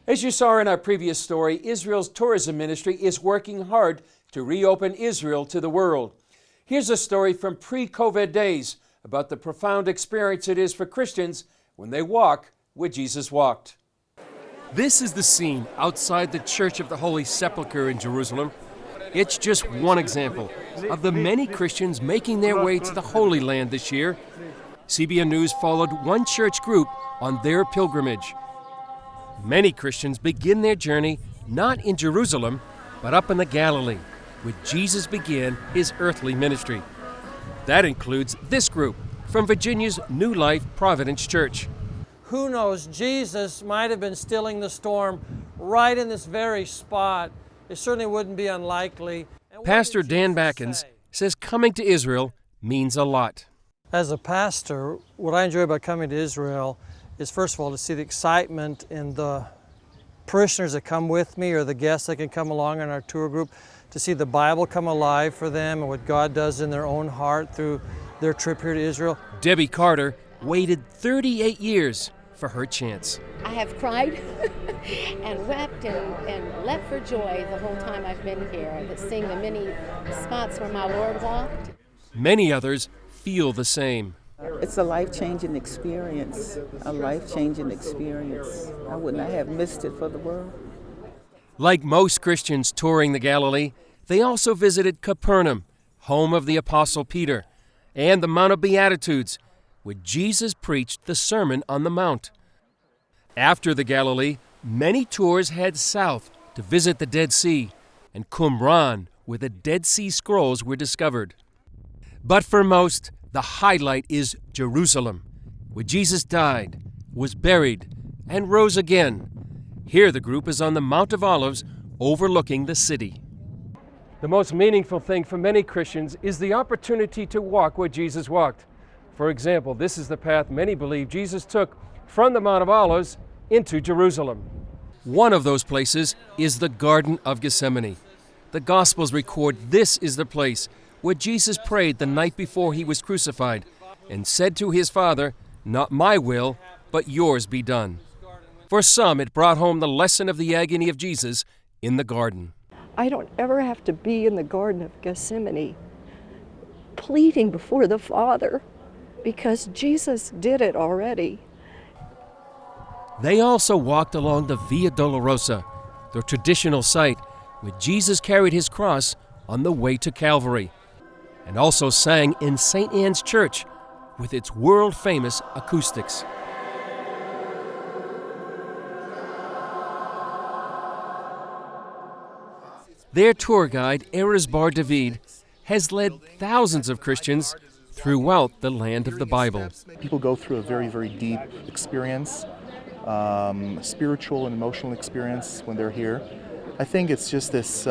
As you saw in our previous story, Israel's tourism ministry is working hard to reopen Israel to the world. Here's a story from pre-COVID days about the profound experience it is for Christians when they walk where Jesus walked. This is the scene outside the Church of the Holy Sepulchre in Jerusalem. It's just one example of the many Christians making their way to the Holy Land this year. CBN News followed one church group on their pilgrimage. Many Christians begin their journey not in Jerusalem, but up in the Galilee, where Jesus began his earthly ministry. That includes this group from Virginia's New Life Providence Church. Who knows, Jesus might have been stilling the storm right in this very spot. It certainly wouldn't be unlikely. Pastor Dan Backens says coming to Israel means a lot. As a pastor, what I enjoy about coming to Israel is, first of all, to see the excitement in the parishioners that come with me or the guests that can come along in our tour group, to see the Bible come alive for them and what God does in their own heart through their trip here to Israel. Debbie Carter waited 38 years for her chance. I have cried and wept and leapt for joy the whole time I've been here, seeing the many spots where my Lord walked. Many others feel the same. It's a life-changing experience, a life-changing experience. I would not have missed it for the world. Like most Christians touring the Galilee, they also visited Capernaum, home of the Apostle Peter, and the Mount of Beatitudes, where Jesus preached the Sermon on the Mount. After the Galilee, many tours head south to visit the Dead Sea and Qumran, where the Dead Sea Scrolls were discovered. But for most, the highlight is Jerusalem, where Jesus died, was buried, and rose again. Here the group is on the Mount of Olives overlooking the city. The most meaningful thing for many Christians is the opportunity to walk where Jesus walked. For example, this is the path many believe Jesus took from the Mount of Olives into Jerusalem. One of those places is the Garden of Gethsemane. The Gospels record this is the place where Jesus prayed the night before he was crucified and said to his Father, "Not my will, but yours be done." For some, it brought home the lesson of the agony of Jesus in the garden. I don't ever have to be in the Garden of Gethsemane pleading before the Father, because Jesus did it already. They also walked along the Via Dolorosa, the traditional site where Jesus carried his cross on the way to Calvary, and also sang in St. Anne's Church with its world-famous acoustics. Their tour guide, Erez Bar David, has led thousands of Christians throughout the land of the Bible. People go through a very, very deep experience, spiritual and emotional experience when they're here. I think it's just this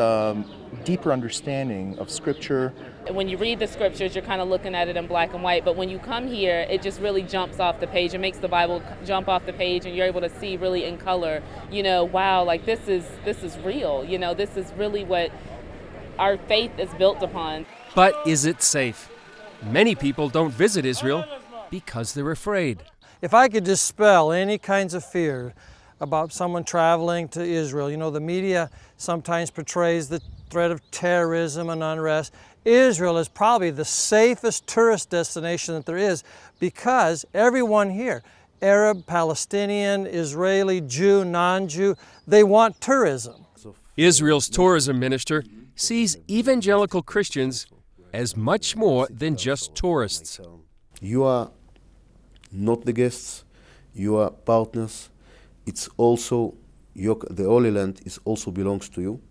deeper understanding of Scripture. When you read the Scriptures, you're kind of looking at it in black and white, but when you come here, it just really jumps off the page. It makes the Bible jump off the page, and you're able to see really in color, wow, like this is real. This is really what our faith is built upon. But is it safe? Many people don't visit Israel because they're afraid. If I could dispel any kinds of fear about someone traveling to Israel, the media sometimes portrays the threat of terrorism and unrest. Israel is probably the safest tourist destination that there is, because everyone here, Arab, Palestinian, Israeli, Jew, non-Jew, they want tourism. Israel's tourism minister sees evangelical Christians as much more than just tourists. You are not the guests, you are partners. It's also, the Holy Land also belongs to you.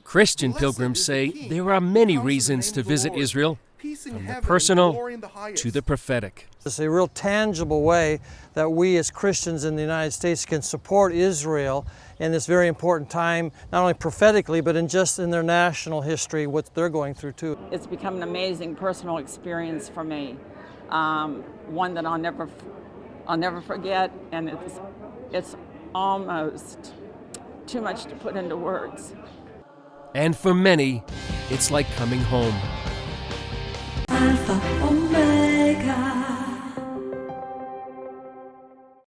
Christian pilgrims say there are many reasons to visit Israel, from the personal to the prophetic. It's a real tangible way that we as Christians in the United States can support Israel in this very important time, not only prophetically, but in their national history, what they're going through too. It's become an amazing personal experience for me, one that I'll never forget, and it's almost too much to put into words. And for many, it's like coming home. Alpha, Omega.